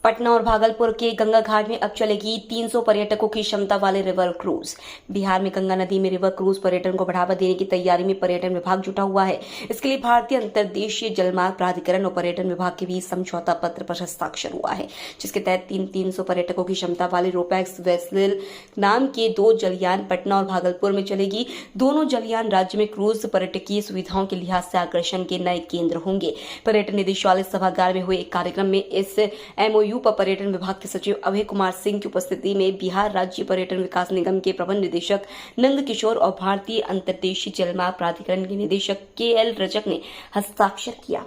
पटना और भागलपुर के गंगा घाट में अब चलेगी 300 पर्यटकों की क्षमता वाले रिवर क्रूज। बिहार में गंगा नदी में रिवर क्रूज पर्यटन को बढ़ावा देने की तैयारी में पर्यटन विभाग जुटा हुआ है। इसके लिए भारतीय अंतर्देशीय जलमार्ग प्राधिकरण और पर्यटन विभाग के बीच समझौता पत्र पर हस्ताक्षर हुआ है, जिसके तहत 300 पर्यटकों की क्षमता वाले रोपैक्स वेसल नाम के 2 जलयान पटना और भागलपुर में चलेगी। दोनों जलयान राज्य में क्रूज पर्यटकीय सुविधाओं के लिहाज से आकर्षण के नए केंद्र होंगे। पर्यटन निदेशालय सभागार में हुए एक कार्यक्रम में इस MOU पर पर्यटन विभाग के सचिव अभय कुमार सिंह की उपस्थिति में बिहार राज्य पर्यटन विकास निगम के प्रबंध निदेशक नंद किशोर और भारतीय अंतर्देशीय जलमार्ग प्राधिकरण के निदेशक KL रजक ने हस्ताक्षर किया।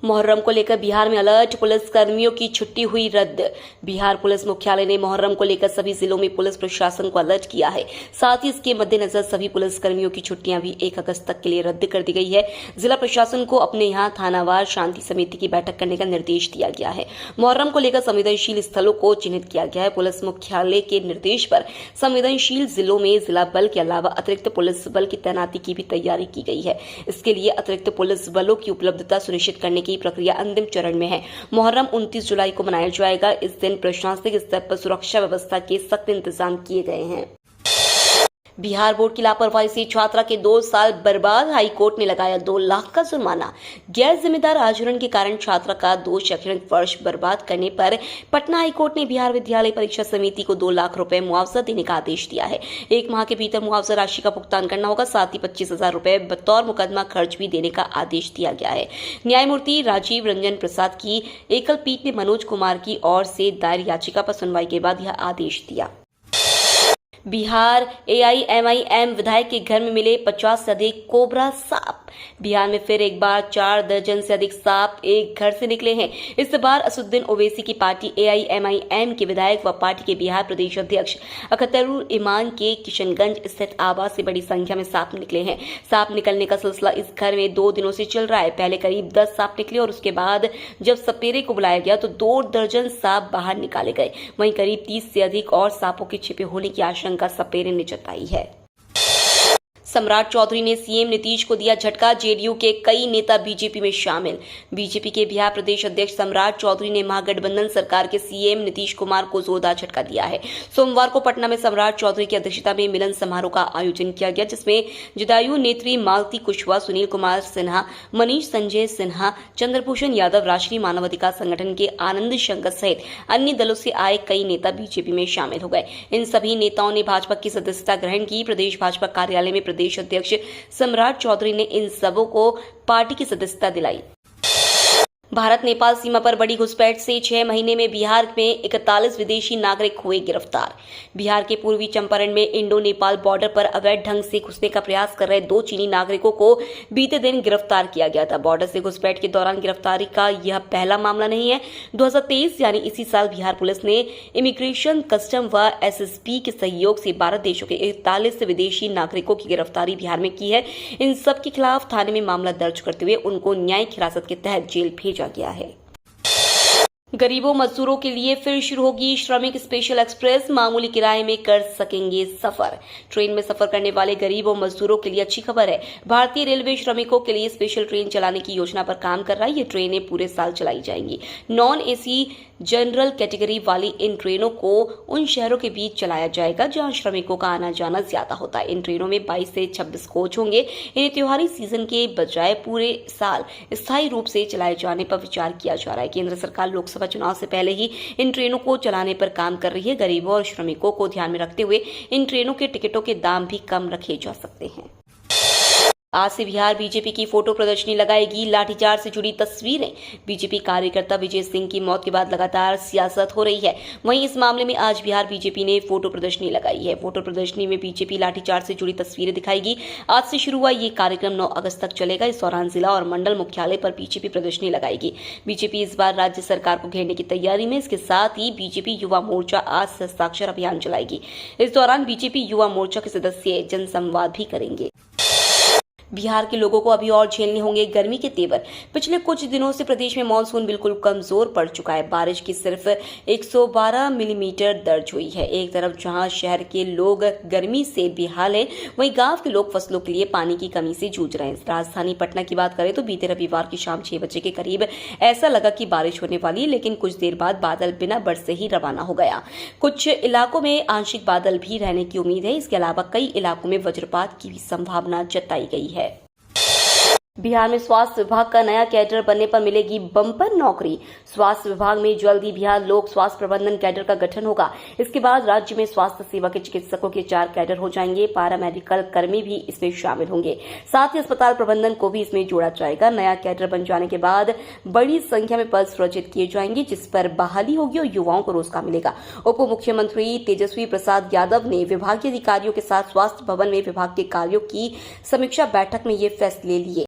मुहर्रम को लेकर बिहार में अलर्ट, पुलिस कर्मियों की छुट्टी हुई रद्द। बिहार पुलिस मुख्यालय ने मुहर्रम को लेकर सभी जिलों में पुलिस प्रशासन को अलर्ट किया है। साथ ही इसके मद्देनजर सभी पुलिस कर्मियों की छुट्टियां भी 1 अगस्त तक के लिए रद्द कर दी गई है। जिला प्रशासन को अपने यहां थानावार शांति समिति की बैठक करने का निर्देश दिया गया है। मुहर्रम को लेकर संवेदनशील स्थलों को चिन्हित किया गया है। पुलिस मुख्यालय के निर्देश पर संवेदनशील जिलों में जिला बल के अलावा अतिरिक्त पुलिस बल की तैनाती की भी तैयारी की गई है। इसके लिए अतिरिक्त पुलिस बलों की उपलब्धता सुनिश्चित करने की प्रक्रिया अंतिम चरण में है। मुहर्रम 29 जुलाई को मनाया जाएगा। इस दिन प्रशासनिक स्तर पर सुरक्षा व्यवस्था के सख्त इंतजाम किए गए हैं। बिहार बोर्ड की लापरवाही से छात्रा के 2 साल बर्बाद, हाईकोर्ट ने लगाया 2 लाख का जुर्माना। गैर जिम्मेदार आचरण के कारण छात्रा का 2 शैक्षणिक वर्ष बर्बाद करने पर पटना हाईकोर्ट ने बिहार विद्यालय परीक्षा समिति को 2 लाख रुपए मुआवजा देने का आदेश दिया है। 1 माह के भीतर मुआवजा राशि का भुगतान करना होगा। साथ ही 25,000 रुपए बतौर मुकदमा खर्च भी देने का आदेश दिया गया है। न्यायमूर्ति राजीव रंजन प्रसाद की एकल पीठ ने मनोज कुमार की ओर से दायर याचिका पर सुनवाई के बाद यह आदेश दिया। बिहार AIMIM विधायक के घर में मिले 50 से अधिक कोबरा सांप। बिहार में फिर एक बार 4 दर्जन से अधिक सांप एक घर से निकले हैं। इस बार असुद्दीन ओवैसी की पार्टी AIMIM के विधायक व पार्टी के बिहार प्रदेश अध्यक्ष अख्तरुल ईमान के किशनगंज स्थित आवास से बड़ी संख्या में सांप निकले हैं। सांप निकलने का सिलसिला इस घर में 2 दिनों से चल रहा है। पहले करीब 10 सांप निकले और उसके बाद जब सपेरे को बुलाया गया तो 2 दर्जन सांप बाहर निकाले गए। वहीं करीब 30 से अधिक और सांपों के छिपे होने की आशंका सपेरे ने जताई है। सम्राट चौधरी ने सीएम नीतीश को दिया झटका। जेडीयू के कई नेता बीजेपी में शामिल। बीजेपी के बिहार प्रदेश अध्यक्ष सम्राट चौधरी ने महागठबंधन सरकार के सीएम नीतीश कुमार को जोरदार झटका दिया है। सोमवार को पटना में सम्राट चौधरी की अध्यक्षता में मिलन समारोह का आयोजन किया गया, जिसमें जदयू नेत्री मालती कुशवाहा, सुनील कुमार सिन्हा, मनीष संजय सिन्हा, चंद्रभूषण यादव, राष्ट्रीय मानवाधिकार संगठन के आनंद शंकर सहित अन्य दलों से आए कई नेता बीजेपी में शामिल हो गए। इन सभी नेताओं ने भाजपा की सदस्यता ग्रहण की। प्रदेश भाजपा कार्यालय में प्रदेश अध्यक्ष सम्राट चौधरी ने इन सबों को पार्टी की सदस्यता दिलाई। भारत नेपाल सीमा पर बड़ी घुसपैठ से 6 महीने में बिहार में 41 विदेशी नागरिक हुए गिरफ्तार। बिहार के पूर्वी चंपारण में इंडो नेपाल बॉर्डर पर अवैध ढंग से घुसने का प्रयास कर रहे 2 चीनी नागरिकों को बीते दिन गिरफ्तार किया गया था। बॉर्डर से घुसपैठ के दौरान गिरफ्तारी का यह पहला मामला नहीं है। 2023 यानी इसी साल बिहार पुलिस ने इमिग्रेशन, कस्टम व SSB के सहयोग से 12 देशों के 41 विदेशी नागरिकों की गिरफ्तारी बिहार में की है। इन सब के खिलाफ थाने में मामला दर्ज करते हुए उनको न्यायिक हिरासत के तहत जेल भेजा गया है। गरीबों मजदूरों के लिए फिर शुरू होगी श्रमिक स्पेशल एक्सप्रेस। मामूली किराए में कर सकेंगे सफर। ट्रेन में सफर करने वाले गरीबों मजदूरों के लिए अच्छी खबर है। भारतीय रेलवे श्रमिकों के लिए स्पेशल ट्रेन चलाने की योजना पर काम कर रहा है। ये ट्रेनें पूरे साल चलाई जाएंगी। नॉन AC जनरल कैटेगरी वाली इन ट्रेनों को उन शहरों के बीच चलाया जाएगा जहां श्रमिकों का आना जाना ज्यादा होता है। इन ट्रेनों में 22 से 26 कोच होंगे। इन्हें त्योहारी सीजन के बजाय पूरे साल स्थायी रूप से चलाए जाने पर विचार किया जा रहा है। केंद्र सरकार लोकसभा चुनाव से पहले ही इन ट्रेनों को चलाने पर काम कर रही है। गरीबों और श्रमिकों को ध्यान में रखते हुए इन ट्रेनों के टिकटों के दाम भी कम रखे जा सकते हैं। आज से बिहार बीजेपी की फोटो प्रदर्शनी लगाएगी। लाठीचार्ज से जुड़ी तस्वीरें। बीजेपी कार्यकर्ता विजय सिंह की मौत के बाद लगातार सियासत हो रही है। वहीं इस मामले में आज बिहार बीजेपी ने फोटो प्रदर्शनी लगाई है। फोटो प्रदर्शनी में बीजेपी लाठीचार्ज से जुड़ी तस्वीरें दिखाएगी। आज से शुरू हुआ ये कार्यक्रम 9 अगस्त तक चलेगा। इस दौरान जिला और मंडल मुख्यालय पर बीजेपी प्रदर्शनी लगाएगी। बीजेपी इस बार राज्य सरकार को घेरने की तैयारी में। इसके साथ ही बीजेपी युवा मोर्चा आज से हस्ताक्षर अभियान चलाएगी। इस दौरान बीजेपी युवा मोर्चा के सदस्य जनसंवाद भी करेंगे। बिहार के लोगों को अभी और झेलने होंगे गर्मी के तेवर। पिछले कुछ दिनों से प्रदेश में मानसून बिल्कुल कमजोर पड़ चुका है। बारिश की सिर्फ 112 मिलीमीटर दर्ज हुई है। एक तरफ जहां शहर के लोग गर्मी से बेहाल हैं, वहीं गांव के लोग फसलों के लिए पानी की कमी से जूझ रहे हैं। राजधानी पटना की बात करें तो बीते रविवार की शाम 6 बजे के करीब ऐसा लगा कि बारिश होने वाली है, लेकिन कुछ देर बाद बादल बिना बरसे ही रवाना हो गया। कुछ इलाकों में आंशिक बादल भी रहने की उम्मीद है। इसके अलावा कई इलाकों में वज्रपात की भी संभावना जताई गई है। बिहार में स्वास्थ्य विभाग का नया कैडर बनने पर मिलेगी बम्पर नौकरी। स्वास्थ्य विभाग में जल्द ही बिहार लोक स्वास्थ्य प्रबंधन कैडर का गठन होगा। इसके बाद राज्य में स्वास्थ्य सेवा के चिकित्सकों के 4 कैडर हो जाएंगे। पैरा मेडिकल कर्मी भी इसमें शामिल होंगे। साथ ही अस्पताल प्रबंधन को भी इसमें जोड़ा जाएगा। नया कैडर बन जाने के बाद बड़ी संख्या में पद सृजित किए जाएंगे, जिस पर बहाली होगी और युवाओं को रोजगार मिलेगा। उप मुख्यमंत्री तेजस्वी प्रसाद यादव ने विभागीय अधिकारियों के साथ स्वास्थ्य भवन में विभाग के कार्यों की समीक्षा बैठक में ये फैसले लिए।